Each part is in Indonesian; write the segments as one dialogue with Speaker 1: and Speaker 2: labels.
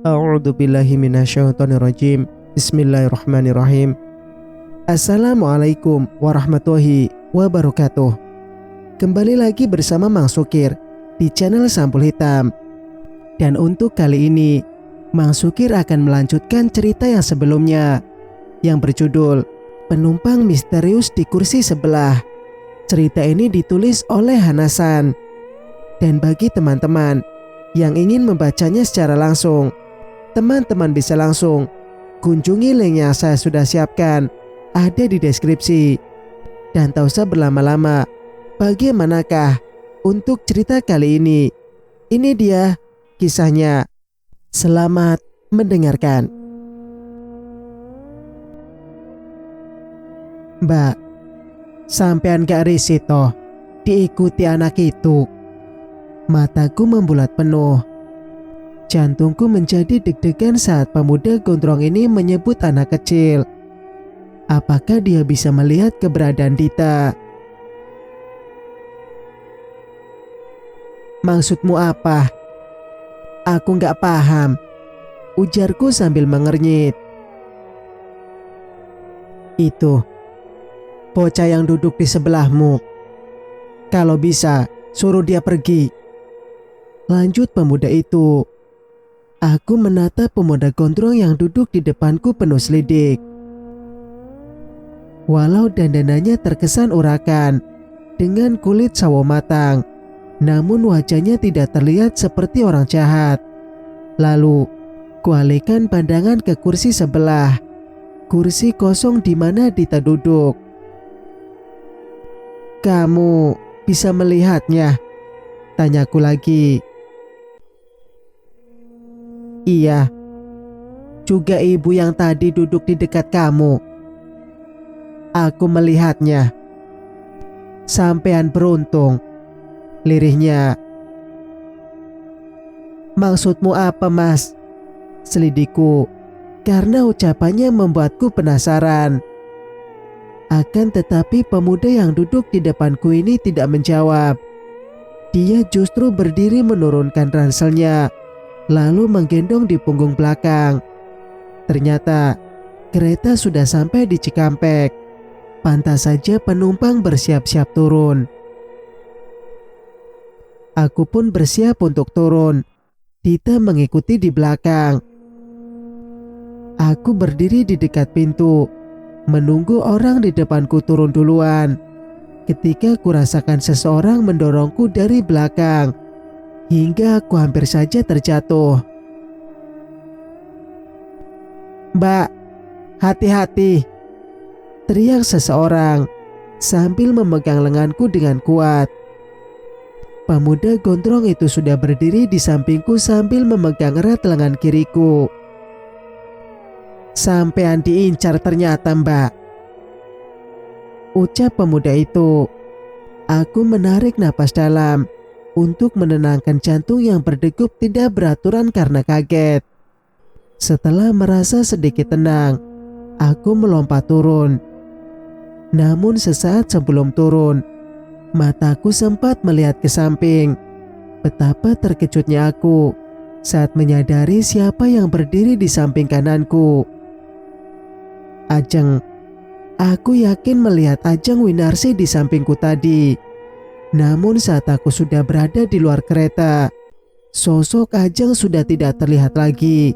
Speaker 1: A'udzu billahi minasyaitonir rajim. Bismillahirrahmanirrahim. Assalamualaikum warahmatullahi wabarakatuh. Kembali lagi bersama Mang Sukir di channel Sampul Hitam. Dan untuk kali ini, Mang Sukir akan melanjutkan cerita yang sebelumnya yang berjudul Penumpang Misterius di Kursi Sebelah. Cerita ini ditulis oleh Hanasan. Dan bagi teman-teman yang ingin membacanya secara langsung, teman-teman bisa langsung kunjungi link yang saya sudah siapkan, ada di deskripsi. Dan tak usah berlama-lama, bagaimanakah untuk cerita kali ini? Ini dia kisahnya. Selamat mendengarkan. Mbak, sampean gak risih toh diikuti anak itu? Mataku membulat penuh. Jantungku menjadi deg-degan saat pemuda gondrong ini menyebut anak kecil. Apakah dia bisa melihat keberadaan Dita? Maksudmu apa? Aku gak paham, ujarku sambil mengernyit. Itu bocah yang duduk di sebelahmu. Kalau bisa, suruh dia pergi. Lanjut pemuda itu. Aku menatap pemuda gondrong yang duduk di depanku penuh selidik. Walau dandanannya terkesan urakan dengan kulit sawo matang, namun wajahnya tidak terlihat seperti orang jahat. Lalu, kualihkan pandangan ke kursi sebelah. Kursi kosong di mana Dita duduk. Kamu bisa melihatnya? Tanyaku lagi. Iya, juga ibu yang tadi duduk di dekat kamu. Aku melihatnya. Sampean beruntung, lirihnya. Maksudmu apa, Mas? Selidikku, karena ucapannya membuatku penasaran. Akan tetapi pemuda yang duduk di depanku ini tidak menjawab. Dia justru berdiri menurunkan ranselnya, lalu menggendong di punggung belakang. Ternyata kereta sudah sampai di Cikampek. Pantas saja penumpang bersiap-siap turun. Aku pun bersiap untuk turun. Dita mengikuti di belakang. Aku berdiri di dekat pintu, menunggu orang di depanku turun duluan. Ketika kurasakan seseorang mendorongku dari belakang, hingga aku hampir saja terjatuh. Mbak, hati-hati, teriak seseorang sambil memegang lenganku dengan kuat. Pemuda gondrong itu sudah berdiri di sampingku sambil memegang erat lengan kiriku. Sampean diincar ternyata, Mbak, ucap pemuda itu. Aku menarik napas dalam untuk menenangkan jantung yang berdegup tidak beraturan karena kaget. Setelah merasa sedikit tenang, aku melompat turun. Namun sesaat sebelum turun, mataku sempat melihat ke samping. Betapa terkejutnya aku saat menyadari siapa yang berdiri di samping kananku. Ajeng. Aku yakin melihat Ajeng Winarsi di sampingku tadi. Namun saat aku sudah berada di luar kereta, sosok Ajeng sudah tidak terlihat lagi.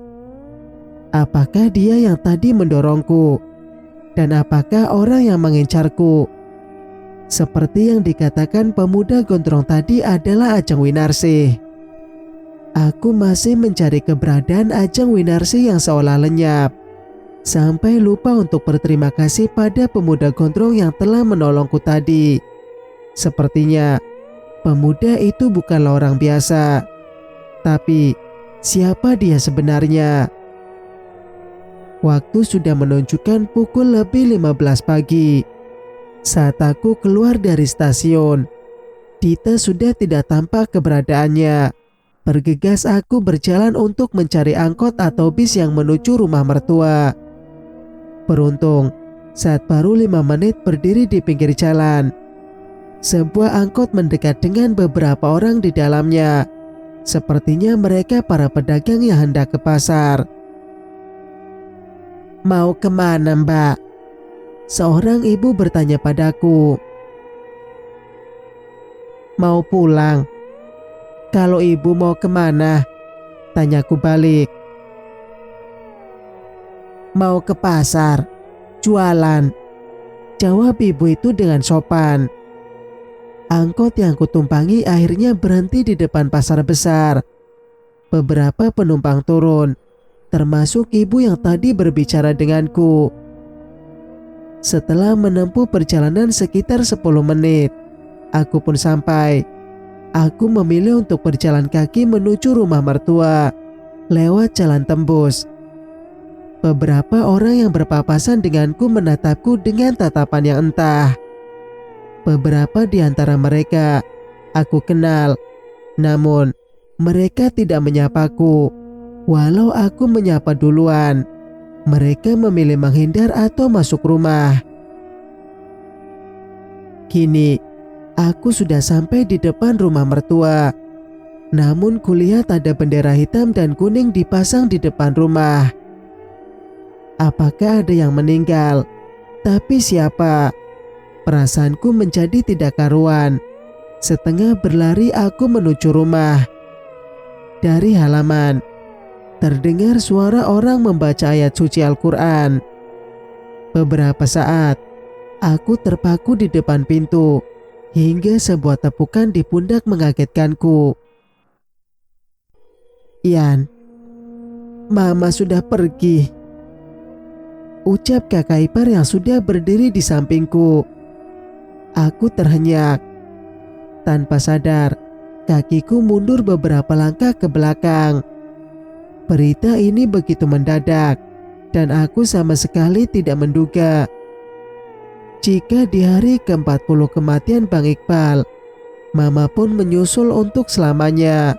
Speaker 1: Apakah dia yang tadi mendorongku? Dan apakah orang yang mengincarku? Seperti yang dikatakan pemuda gondrong tadi adalah Ajeng Winarsi. Aku masih mencari keberadaan Ajeng Winarsi yang seolah lenyap, sampai lupa untuk berterima kasih pada pemuda gondrong yang telah menolongku tadi. Sepertinya pemuda itu bukanlah orang biasa. Tapi siapa dia sebenarnya? Waktu sudah menunjukkan pukul lebih 15 pagi. Saat aku keluar dari stasiun, Dita sudah tidak tampak keberadaannya. Bergegas aku berjalan untuk mencari angkot atau bis yang menuju rumah mertua. Beruntung, saat baru 5 menit berdiri di pinggir jalan, sebuah angkot mendekat dengan beberapa orang di dalamnya. Sepertinya mereka para pedagang yang hendak ke pasar. "Mau kemana, Mbak?" Seorang ibu bertanya padaku. "Mau pulang." "Kalau ibu mau kemana?" tanyaku balik. "Mau ke pasar, jualan," jawab ibu itu dengan sopan. Angkot yang kutumpangi akhirnya berhenti di depan pasar besar. Beberapa penumpang turun, termasuk ibu yang tadi berbicara denganku. Setelah menempuh perjalanan sekitar 10 menit, aku pun sampai. Aku memilih untuk berjalan kaki menuju rumah mertua, lewat jalan tembus. Beberapa orang yang berpapasan denganku menatapku dengan tatapan yang entah. Beberapa di antara mereka aku kenal, namun mereka tidak menyapaku. Walau aku menyapa duluan, mereka memilih menghindar atau masuk rumah. Kini, aku sudah sampai di depan rumah mertua. Namun kulihat ada bendera hitam dan kuning dipasang di depan rumah. Apakah ada yang meninggal? Tapi siapa? Perasaanku menjadi tidak karuan. Setengah berlari aku menuju rumah. Dari halaman, terdengar suara orang membaca ayat suci Al-Quran. Beberapa saat, aku terpaku di depan pintu, hingga sebuah tepukan di pundak mengagetkanku. "Ian, Mama sudah pergi," ucap kakak ipar yang sudah berdiri di sampingku. Aku terhenyak. Tanpa sadar, kakiku mundur beberapa langkah ke belakang. Berita ini begitu mendadak, dan aku sama sekali tidak menduga jika di hari ke-40 kematian Bang Iqbal, Mama pun menyusul untuk selamanya.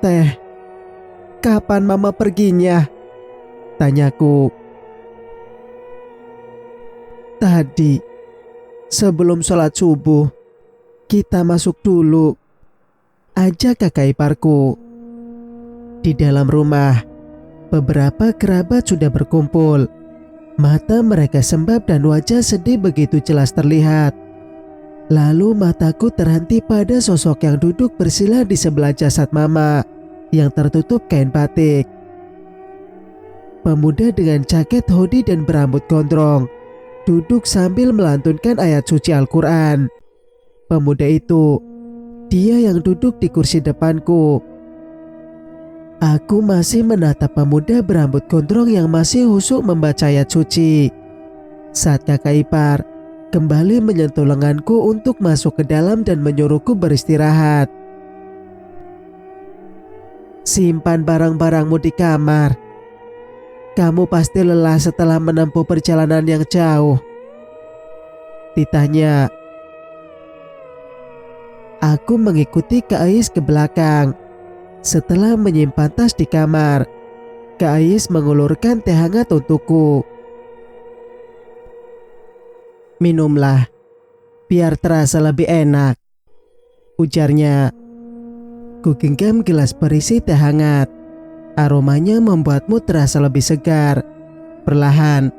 Speaker 1: "Teh, kapan Mama perginya?" tanyaku. "Tadi, sebelum sholat subuh, kita masuk dulu," ajak kakak iparku. Di dalam rumah, beberapa kerabat sudah berkumpul. Mata mereka sembab dan wajah sedih begitu jelas terlihat. Lalu mataku terhenti pada sosok yang duduk bersila di sebelah jasad Mama yang tertutup kain batik. Pemuda dengan jaket hoodie dan berambut gondrong duduk sambil melantunkan ayat suci Al-Quran. Pemuda itu, dia yang duduk di kursi depanku. Aku masih menatap pemuda berambut gondrong yang masih husuk membaca ayat suci, saat kakak ipar kembali menyentuh lenganku untuk masuk ke dalam dan menyuruhku beristirahat. "Simpan barang-barangmu di kamar. Kamu pasti lelah setelah menempuh perjalanan yang jauh," ditanya. Aku mengikuti Kak Ais ke belakang. Setelah menyimpan tas di kamar, Kak Ais mengulurkan teh hangat untukku. "Minumlah, biar terasa lebih enak," ujarnya. Ku genggam gelas berisi teh hangat. Aromanya membuatmu terasa lebih segar. Perlahan,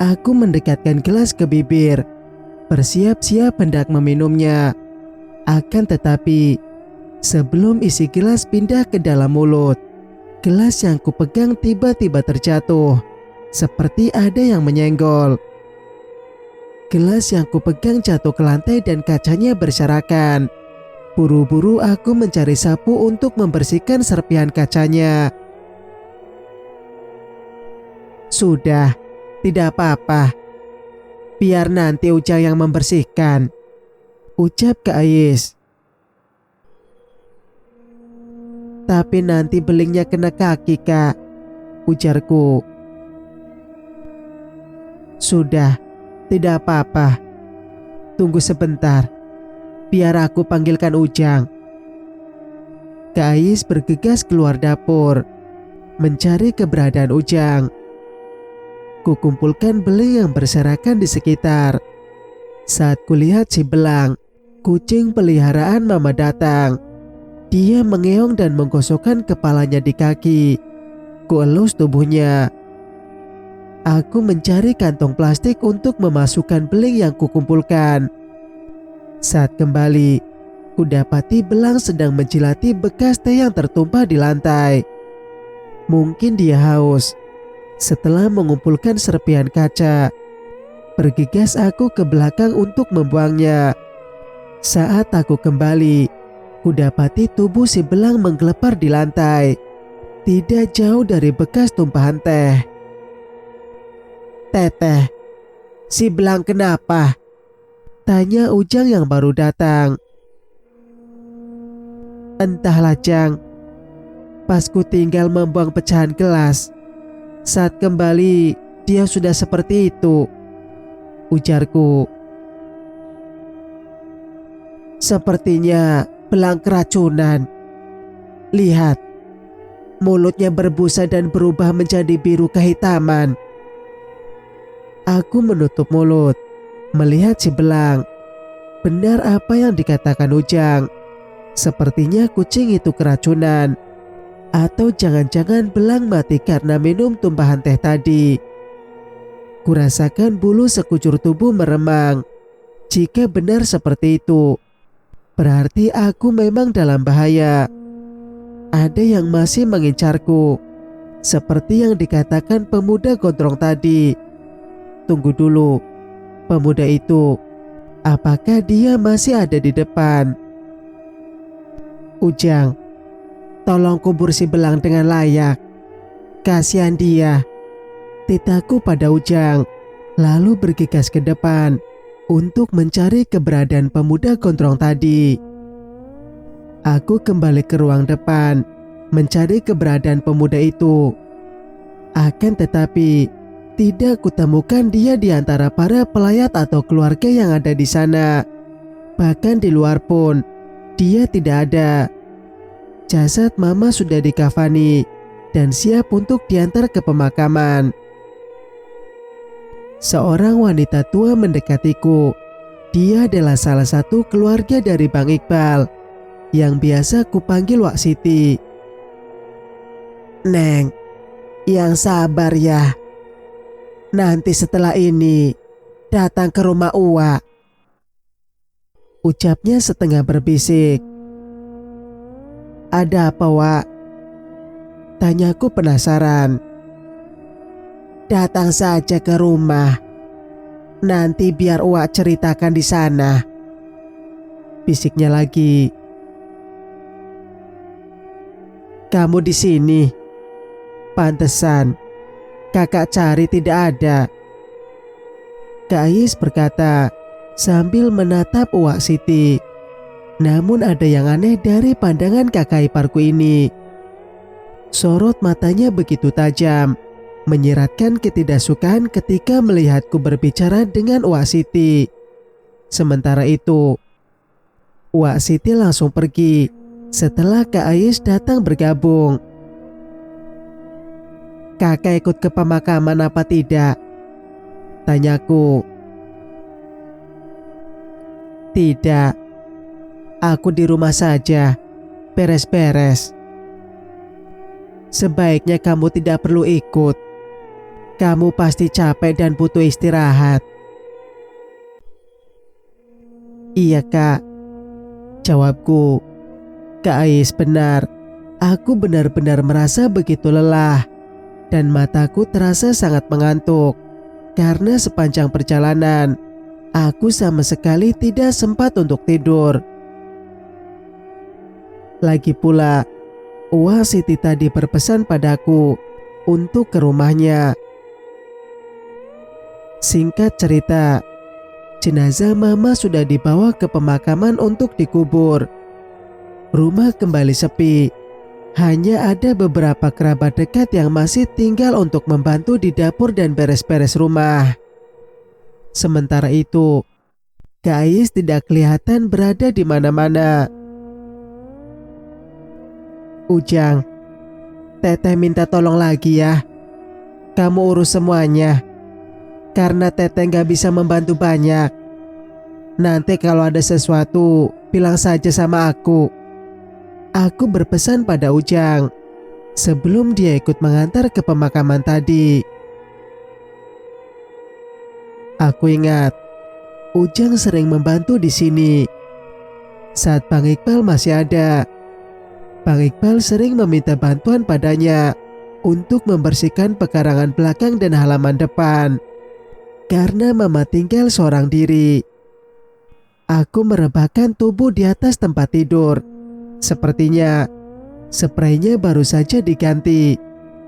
Speaker 1: aku mendekatkan gelas ke bibir, bersiap-siap hendak meminumnya. Akan tetapi, sebelum isi gelas pindah ke dalam mulut, gelas yang kupegang tiba-tiba terjatuh, seperti ada yang menyenggol. Gelas yang kupegang jatuh ke lantai dan kacanya berserakan. Buru-buru aku mencari sapu untuk membersihkan serpihan kacanya. "Sudah, tidak apa-apa. Biar nanti Ujang yang membersihkan," ucap Kak Ais. "Tapi nanti belingnya kena kaki, Kak," ujarku. "Sudah, tidak apa-apa. Tunggu sebentar, biar aku panggilkan Ujang." Kak Ais bergegas keluar dapur, mencari keberadaan Ujang. Kukumpulkan beling yang berserakan di sekitar. Saat kulihat si belang, kucing peliharaan Mama datang. Dia mengeong dan menggosokkan kepalanya di kaki. Kuelus tubuhnya. Aku mencari kantong plastik untuk memasukkan beling yang kukumpulkan. Saat kembali, kudapati belang sedang menjilati bekas teh yang tertumpah di lantai. Mungkin dia haus. Setelah mengumpulkan serpihan kaca, bergegas aku ke belakang untuk membuangnya. Saat aku kembali, kudapati tubuh si belang menggelepar di lantai, tidak jauh dari bekas tumpahan teh. "Teteh, si belang kenapa?" tanya Ujang yang baru datang. "Entahlah, Jang. Pas ku tinggal membuang pecahan gelas, saat kembali dia sudah seperti itu," ujarku. "Sepertinya belang keracunan. Lihat, mulutnya berbusa dan berubah menjadi biru kehitaman." Aku menutup mulut, melihat si belang. Benar apa yang dikatakan Ujang. Sepertinya kucing itu keracunan. Atau jangan-jangan belang mati karena minum tumpahan teh tadi. Kurasakan bulu sekujur tubuh meremang. Jika benar seperti itu, berarti aku memang dalam bahaya. Ada yang masih mengincarku, seperti yang dikatakan pemuda gondrong tadi. Tunggu dulu, pemuda itu, apakah dia masih ada di depan? "Ujang, tolong kubur si belang dengan layak. Kasihan dia," titahku pada Ujang, lalu bergegas ke depan untuk mencari keberadaan pemuda gondrong tadi. Aku kembali ke ruang depan, mencari keberadaan pemuda itu. Akan tetapi, tidak kutemukan dia di antara para pelayat atau keluarga yang ada di sana. Bahkan di luar pun, dia tidak ada. Jasad Mama sudah dikafani dan siap untuk diantar ke pemakaman. Seorang wanita tua mendekatiku. Dia adalah salah satu keluarga dari Bang Iqbal, yang biasa kupanggil Wak Siti. "Neng, yang sabar ya. Nanti setelah ini datang ke rumah Uwa," ucapnya setengah berbisik. "Ada apa, Wak?" tanyaku penasaran. "Datang saja ke rumah. Nanti biar Uwa ceritakan di sana," bisiknya lagi. "Kamu di sini? Pantesan kakak cari tidak ada," Kak Ais berkata sambil menatap Uwak Siti. Namun ada yang aneh dari pandangan kakak iparku ini. Sorot matanya begitu tajam, menyiratkan ketidaksukaan ketika melihatku berbicara dengan Uwak Siti. Sementara itu, Uwak Siti langsung pergi setelah Kak Ais datang bergabung. "Kakak ikut ke pemakaman apa tidak?" tanyaku. "Tidak, aku di rumah saja, beres-beres." "Sebaiknya kamu tidak perlu ikut. Kamu pasti capek dan butuh istirahat." "Iya, Kak," jawabku. Kak Ais benar. Aku benar-benar merasa begitu lelah dan mataku terasa sangat mengantuk. Karena sepanjang perjalanan, aku sama sekali tidak sempat untuk tidur. Lagi pula, Uwak Siti tadi berpesan padaku untuk ke rumahnya. Singkat cerita, jenazah Mama sudah dibawa ke pemakaman untuk dikubur. Rumah kembali sepi. Hanya ada beberapa kerabat dekat yang masih tinggal untuk membantu di dapur dan beres-beres rumah. Sementara itu, Kak Ais tidak kelihatan berada di mana-mana. "Ujang, Teteh minta tolong lagi ya. Kamu urus semuanya, karena Teteh gak bisa membantu banyak." Nanti kalau ada sesuatu, bilang saja sama aku. Aku berpesan pada Ujang sebelum dia ikut mengantar ke pemakaman tadi. Aku ingat, Ujang sering membantu di sini. Saat Bang Iqbal masih ada, Bang Iqbal sering meminta bantuan padanya untuk membersihkan pekarangan belakang dan halaman depan. Karena Mama tinggal seorang diri, aku merebahkan tubuh di atas tempat tidur. Sepertinya spraynya baru saja diganti.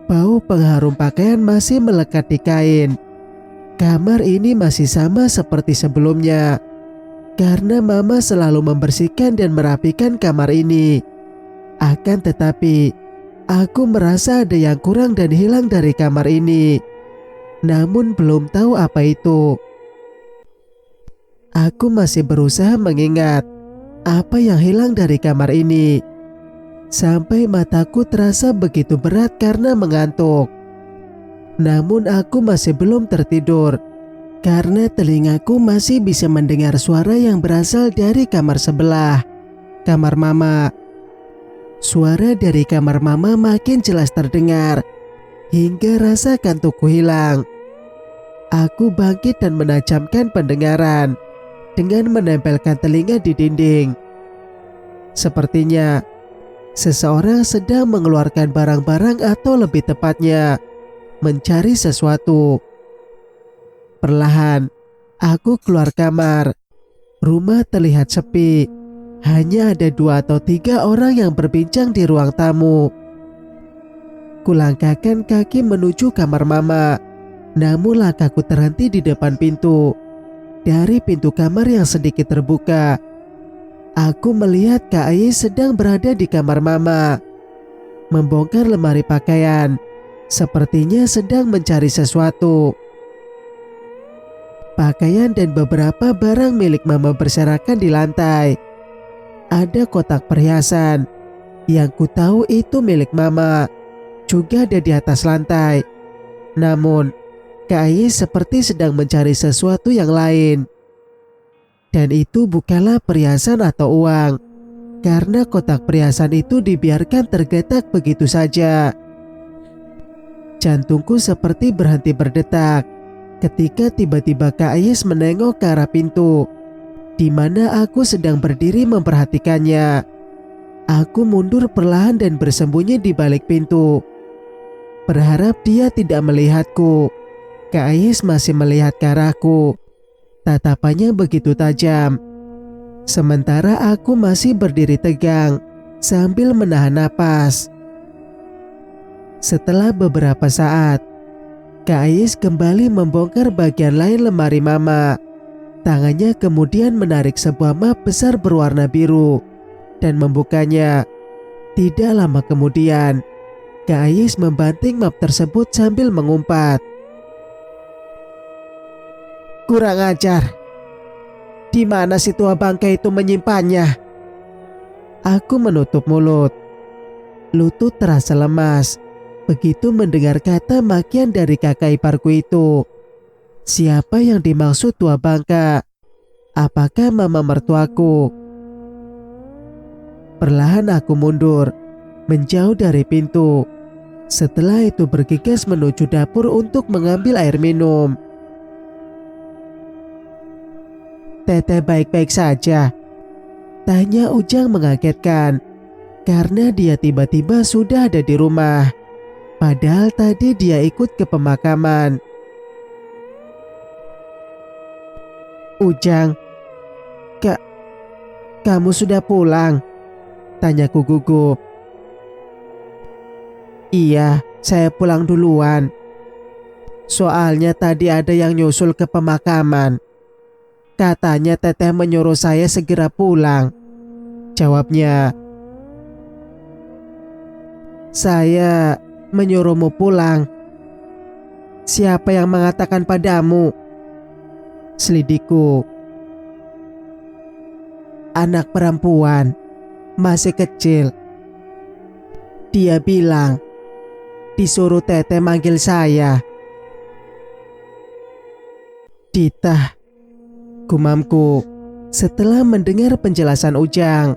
Speaker 1: Bau pengharum pakaian masih melekat di kain. Kamar ini masih sama seperti sebelumnya, karena Mama selalu membersihkan dan merapikan kamar ini. Akan tetapi, aku merasa ada yang kurang dan hilang dari kamar ini. Namun belum tahu apa itu. Aku masih berusaha mengingat apa yang hilang dari kamar ini. Sampai mataku terasa begitu berat karena mengantuk. Namun aku masih belum tertidur, karena telingaku masih bisa mendengar suara yang berasal dari kamar sebelah, kamar Mama. Suara dari kamar Mama makin jelas terdengar, hingga rasa kantukku hilang. Aku bangkit dan menajamkan pendengaran dengan menempelkan telinga di dinding. Sepertinya seseorang sedang mengeluarkan barang-barang, atau lebih tepatnya mencari sesuatu. Perlahan aku keluar kamar. Rumah terlihat sepi. Hanya ada 2 atau 3 orang yang berbincang di ruang tamu. Kulangkahkan kaki menuju kamar Mama. Namun langkahku terhenti di depan pintu. Dari pintu kamar yang sedikit terbuka, aku melihat Kak Ais sedang berada di kamar Mama, membongkar lemari pakaian. Sepertinya sedang mencari sesuatu. Pakaian dan beberapa barang milik Mama berserakan di lantai. Ada kotak perhiasan yang ku tahu itu milik Mama, juga ada di atas lantai. Namun Kak Ais seperti sedang mencari sesuatu yang lain. Dan itu bukanlah perhiasan atau uang, karena kotak perhiasan itu dibiarkan tergeletak begitu saja. Jantungku seperti berhenti berdetak ketika tiba-tiba Kak Ais menengok ke arah pintu, di mana aku sedang berdiri memperhatikannya. Aku mundur perlahan dan bersembunyi di balik pintu, berharap dia tidak melihatku. Kak Ais masih melihat ke arahku. Tatapannya begitu tajam. Sementara aku masih berdiri tegang sambil menahan napas. Setelah beberapa saat, Kak Ais kembali membongkar bagian lain lemari Mama. Tangannya kemudian menarik sebuah map besar berwarna biru dan membukanya. Tidak lama kemudian, Kak Ais membanting map tersebut sambil mengumpat. Kurang ajar. Di mana si tua bangkai itu menyimpannya? Aku menutup mulut. Lutut terasa lemas begitu mendengar kata makian dari kakak iparku itu. Siapa yang dimaksud tua bangka? Apakah Mama mertuaku? Perlahan aku mundur, menjauh dari pintu. Setelah itu bergegas menuju dapur untuk mengambil air minum. Teteh baik-baik saja? Tanya Ujang mengagetkan, karena dia tiba-tiba sudah ada di rumah. Padahal tadi dia ikut ke pemakaman. Ujang, kamu sudah pulang? Tanyaku gugup. Iya, saya pulang duluan. Soalnya tadi ada yang nyusul ke pemakaman. Katanya teteh menyuruh saya segera pulang. Jawabnya. Saya menyuruhmu pulang. Siapa yang mengatakan padamu? Selidikku. Anak perempuan, masih kecil. Dia bilang disuruh teteh manggil saya. Dita, gumamku. setelah mendengar penjelasan Ujang.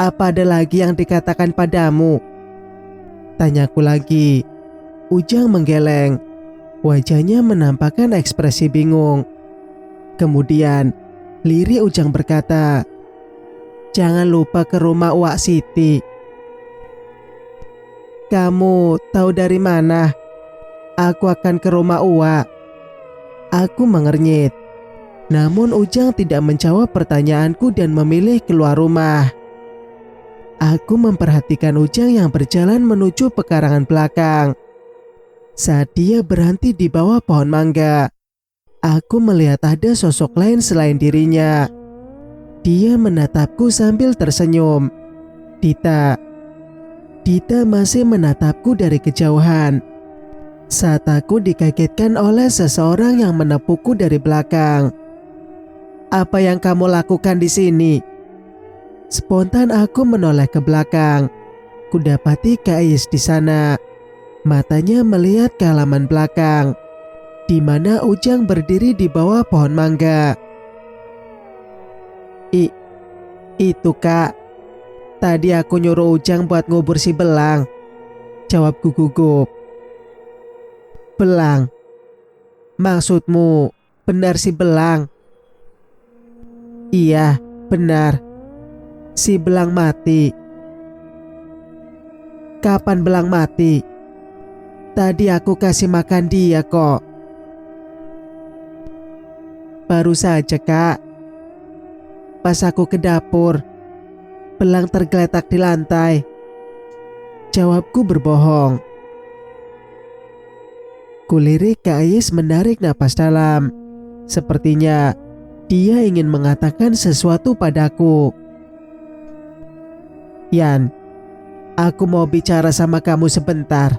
Speaker 1: "Apa ada lagi yang dikatakan padamu?" tanyaku lagi. Ujang menggeleng. Wajahnya menampakkan ekspresi bingung. Kemudian lirih Ujang berkata, "Jangan lupa ke rumah Uwak Siti." "Kamu tahu dari mana aku akan ke rumah Uwak?" Aku mengernyit. Namun Ujang tidak menjawab pertanyaanku dan memilih keluar rumah. Aku memperhatikan Ujang yang berjalan menuju pekarangan belakang. Saat dia berhenti di bawah pohon mangga, aku melihat ada sosok lain selain dirinya. Dia menatapku sambil tersenyum. Dita. Dita masih menatapku dari kejauhan. Saat aku dikagetkan oleh seseorang yang menepukku dari belakang. "Apa yang kamu lakukan di sini?" Spontan aku menoleh ke belakang. Kudapati Kak Ais di sana. Matanya melihat ke halaman belakang, di mana Ujang berdiri di bawah pohon mangga. Itu Kak. Tadi aku nyuruh Ujang buat ngubur si Belang," jawabku gugup. "Belang? Maksudmu benar si Belang?" "Iya, benar. Si Belang mati." "Kapan Belang mati?" "Tadi aku kasih makan dia kok." "Baru saja Kak. Pas aku ke dapur, Belang tergeletak di lantai," jawabku berbohong. Kulirik Kak Ais menarik napas dalam. Sepertinya dia ingin mengatakan sesuatu padaku. "Yan, aku mau bicara sama kamu sebentar.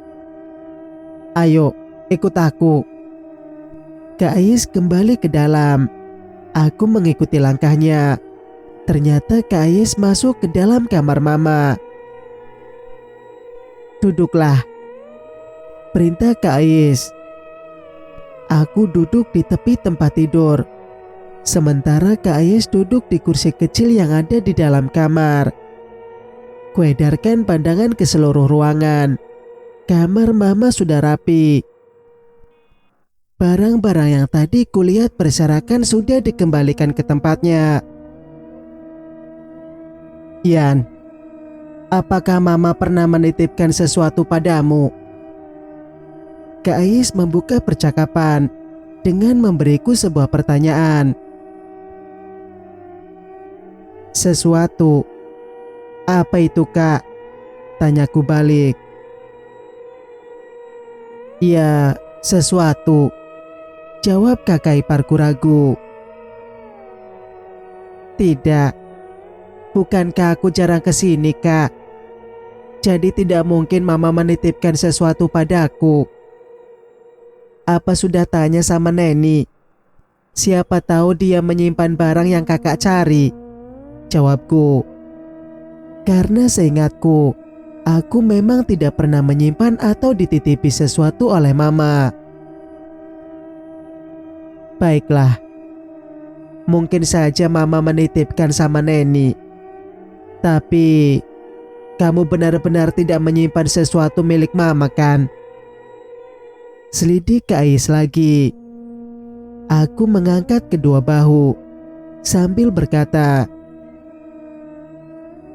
Speaker 1: Ayo, ikut aku." Kak Ais kembali ke dalam. Aku mengikuti langkahnya. Ternyata Kak Ais masuk ke dalam kamar Mama. "Duduklah," perintah Kak Ais. Aku duduk di tepi tempat tidur, sementara Kak Ais duduk di kursi kecil yang ada di dalam kamar. Kuedarkan pandangan ke seluruh ruangan. Kamar Mama sudah rapi. Barang-barang yang tadi kulihat berserakan sudah dikembalikan ke tempatnya. "Yan, apakah Mama pernah menitipkan sesuatu padamu?" Kak Ais membuka percakapan dengan memberiku sebuah pertanyaan. "Sesuatu? Apa itu Kak?" tanyaku balik. "Ya, sesuatu," jawab kakak iparku ragu. "Tidak. Bukankah aku jarang kesini Kak? Jadi tidak mungkin Mama menitipkan sesuatu padaku." "Apa sudah tanya sama Neni? Siapa tahu dia menyimpan barang yang kakak cari," jawabku. Karena seingatku, aku memang tidak pernah menyimpan atau dititipi sesuatu oleh Mama. "Baiklah. Mungkin saja Mama menitipkan sama Neni. Tapi kamu benar-benar tidak menyimpan sesuatu milik Mama kan?" Selidik Kak Ais lagi. Aku mengangkat kedua bahu sambil berkata,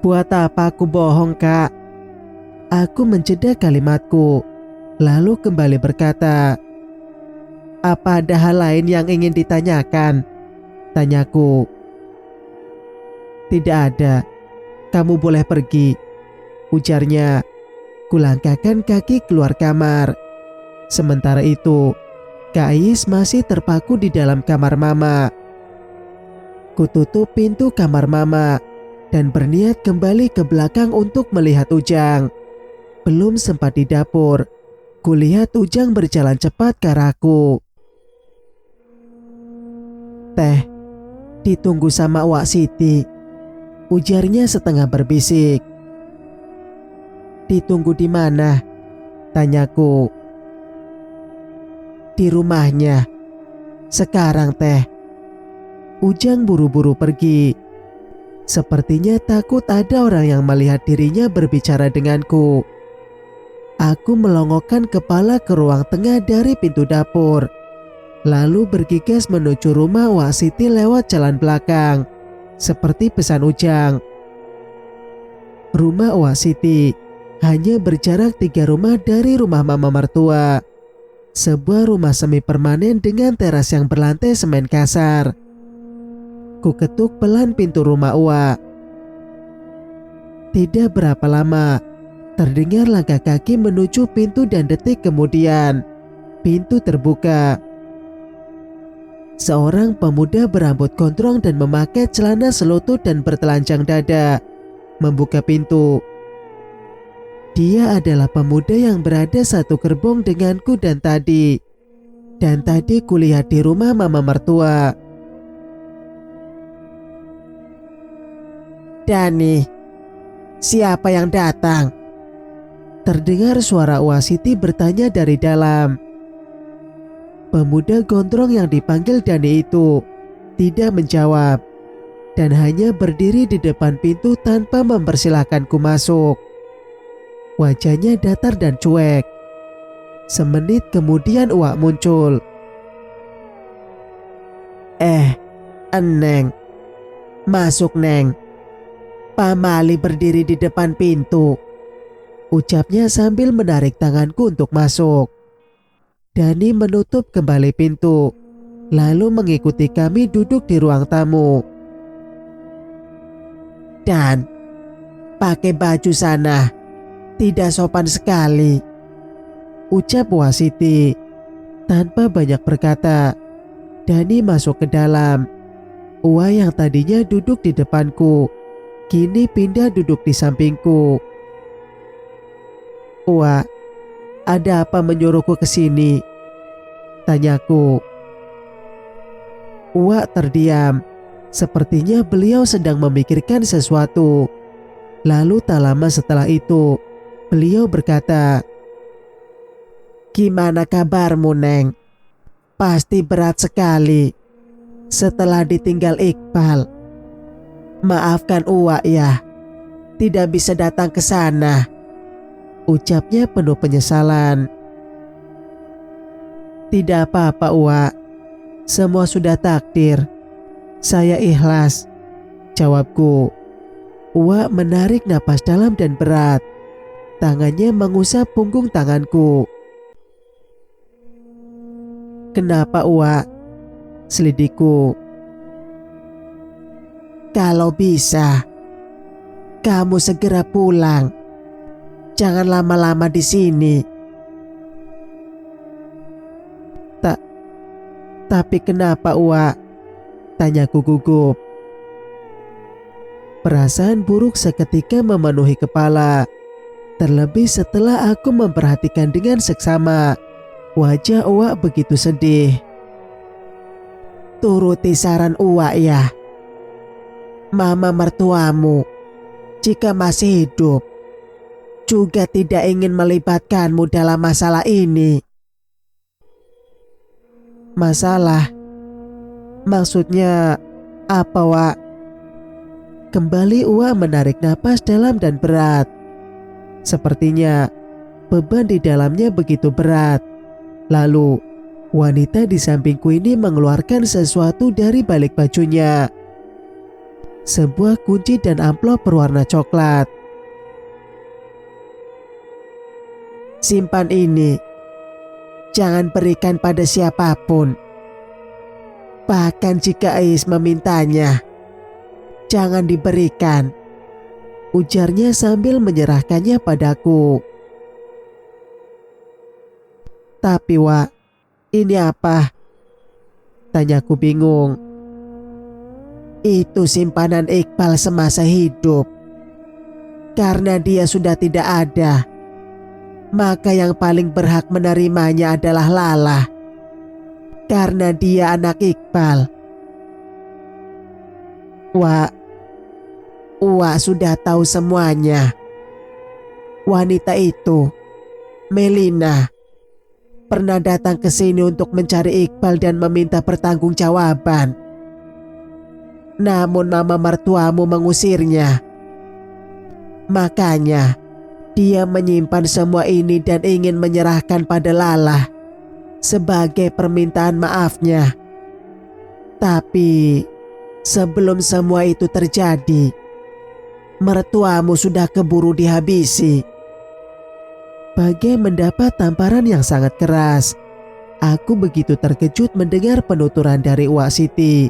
Speaker 1: "Buat apa aku bohong Kak?" Aku menjeda kalimatku, lalu kembali berkata, "Apa ada hal lain yang ingin ditanyakan?" tanyaku. "Tidak ada. Kamu boleh pergi," ujarnya. Kulangkahkan kaki keluar kamar. Sementara itu, Kak Ais masih terpaku di dalam kamar Mama. Kututup pintu kamar Mama dan berniat kembali ke belakang untuk melihat Ujang. Belum sempat di dapur, kulihat Ujang berjalan cepat ke arahku. "Teh, ditunggu sama Wak Siti," ujarnya setengah berbisik. "Ditunggu di mana?" tanyaku. "Di rumahnya. Sekarang Teh." Ujang buru-buru pergi. Sepertinya takut ada orang yang melihat dirinya berbicara denganku. Aku melongokkan kepala ke ruang tengah dari pintu dapur, lalu bergegas menuju rumah Wak Siti lewat jalan belakang, seperti pesan Ujang. Rumah Wak Siti hanya berjarak 3 rumah dari rumah mama mertua. Sebuah rumah semi permanen dengan teras yang berlantai semen kasar. Ku ketuk pelan pintu rumah Wak. Tidak berapa lama, terdengar langkah kaki menuju pintu dan detik kemudian, pintu terbuka. Seorang pemuda berambut gondrong dan memakai celana selutut dan bertelanjang dada membuka pintu. Dia adalah pemuda yang berada satu gerbong denganku dan tadi kulihat di rumah mama mertua. "Dani, siapa yang datang?" Terdengar suara Wak Siti bertanya dari dalam. Pemuda gondrong yang dipanggil Dani itu tidak menjawab dan hanya berdiri di depan pintu tanpa mempersilahkanku masuk. Wajahnya datar dan cuek. Semenit kemudian Wak muncul. Neng, masuk Neng. Pamali berdiri di depan pintu," ucapnya sambil menarik tanganku untuk masuk. Dani menutup kembali pintu, lalu mengikuti kami duduk di ruang tamu. "Dan, pakai baju sana, tidak sopan sekali," ucap Wak Siti. Tanpa banyak berkata, Dani masuk ke dalam. Wak yang tadinya duduk di depanku, kini pindah duduk di sampingku. "Wak, ada apa menyuruhku ke sini?" tanyaku. Wak terdiam. Sepertinya beliau sedang memikirkan sesuatu. Lalu tak lama setelah itu, beliau berkata, "Gimana kabarmu, Neng? Pasti berat sekali setelah ditinggal Iqbal. Maafkan Wak ya, tidak bisa datang ke sana," ucapnya penuh penyesalan. "Tidak apa-apa Wak, semua sudah takdir. Saya ikhlas," jawabku. Wak menarik napas dalam dan berat. Tangannya mengusap punggung tanganku. "Kenapa Wak?" selidikku. "Kalau bisa, kamu segera pulang. Jangan lama-lama di sini." Tapi kenapa Wak?" tanyaku gugup. Perasaan buruk seketika memenuhi kepala. Terlebih setelah aku memperhatikan dengan seksama wajah Wak begitu sedih. "Turuti saran Wak ya. Mama mertuamu, jika masih hidup, juga tidak ingin melibatkanmu dalam masalah ini." "Masalah? Maksudnya apa Wak?" Kembali Wak menarik napas dalam dan berat. Sepertinya beban di dalamnya begitu berat. Lalu wanita di sampingku ini mengeluarkan sesuatu dari balik bajunya. Sebuah kunci dan amplop berwarna coklat. "Simpan ini. Jangan berikan pada siapapun. Bahkan jika Ais memintanya, jangan diberikan," ujarnya sambil menyerahkannya padaku. "Tapi Wak, ini apa?" tanyaku bingung. "Itu simpanan Iqbal semasa hidup. Karena dia sudah tidak ada, maka yang paling berhak menerimanya adalah Lala. Karena dia anak Iqbal." Wak sudah tahu semuanya. Wanita itu, Melina, pernah datang ke sini untuk mencari Iqbal dan meminta pertanggungjawaban. namun mama mertuamu mengusirnya. Makanya dia menyimpan semua ini dan ingin menyerahkan pada Lala sebagai permintaan maafnya. Tapi sebelum semua itu terjadi, mertuamu sudah keburu dihabisi. Bagai mendapat tamparan yang sangat keras, aku begitu terkejut mendengar penuturan dari Uwa Siti.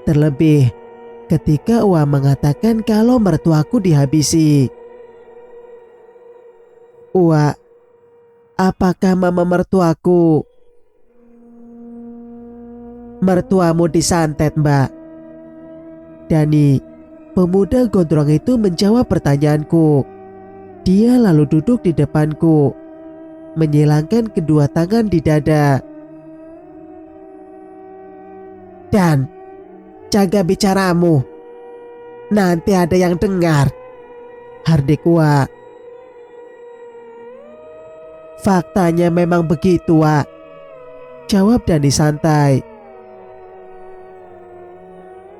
Speaker 1: Terlebih ketika Uwa mengatakan kalau mertuaku dihabisi. Uwa, apakah mama mertuaku? Mertuamu disantet, Mbak. Dani, pemuda gondrong itu menjawab pertanyaanku. Dia lalu duduk di depanku, menyilangkan kedua tangan di dada. Dan jaga bicaramu, nanti ada yang dengar, hardik Uwa. Faktanya memang begitu, Wak, jawab Dani santai.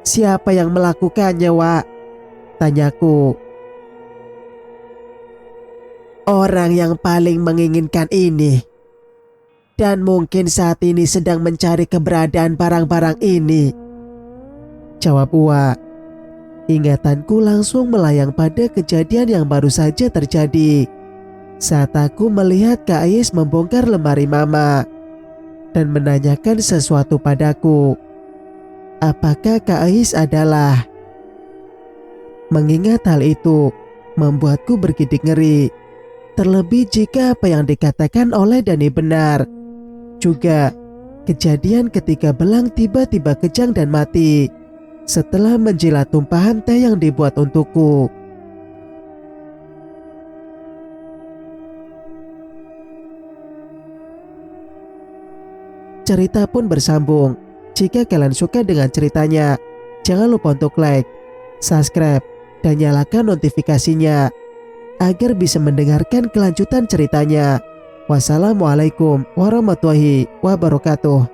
Speaker 1: Siapa yang melakukannya, Wak? Tanyaku. Orang yang paling menginginkan ini, dan mungkin saat ini sedang mencari keberadaan barang-barang ini, jawab Uwa. Ingatanku langsung melayang pada kejadian yang baru saja terjadi saat aku melihat Kak Ais membongkar lemari mama dan menanyakan sesuatu padaku. Apakah Kak Ais adalah? Mengingat hal itu membuatku bergidik ngeri. Terlebih jika apa yang dikatakan oleh Dani benar. Juga kejadian ketika belang tiba-tiba kejang dan mati setelah menjilat tumpahan teh yang dibuat untukku. Cerita pun bersambung. Jika kalian suka dengan ceritanya, jangan lupa untuk like, subscribe, dan nyalakan notifikasinya agar bisa mendengarkan kelanjutan ceritanya. Wassalamualaikum warahmatullahi wabarakatuh.